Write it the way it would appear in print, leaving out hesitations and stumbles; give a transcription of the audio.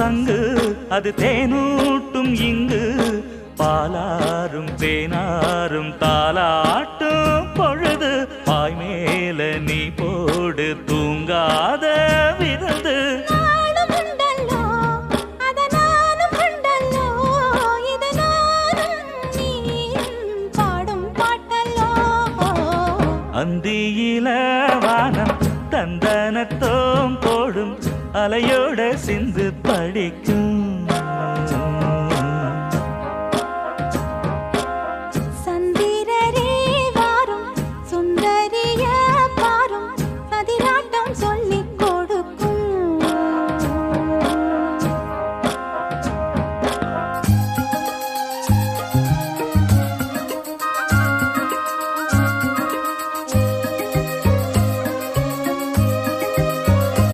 சங்கு அது தேனூட்டும் இங்கு பாலாரும் தேனாரும் தாலாட்டும் பொழுது பாய் மேல நீ போடு தூங்காத விருந்து அந்தியில வானம் தந்தனத்தோம் போடும் அலையோட சிந்து படிக்கும்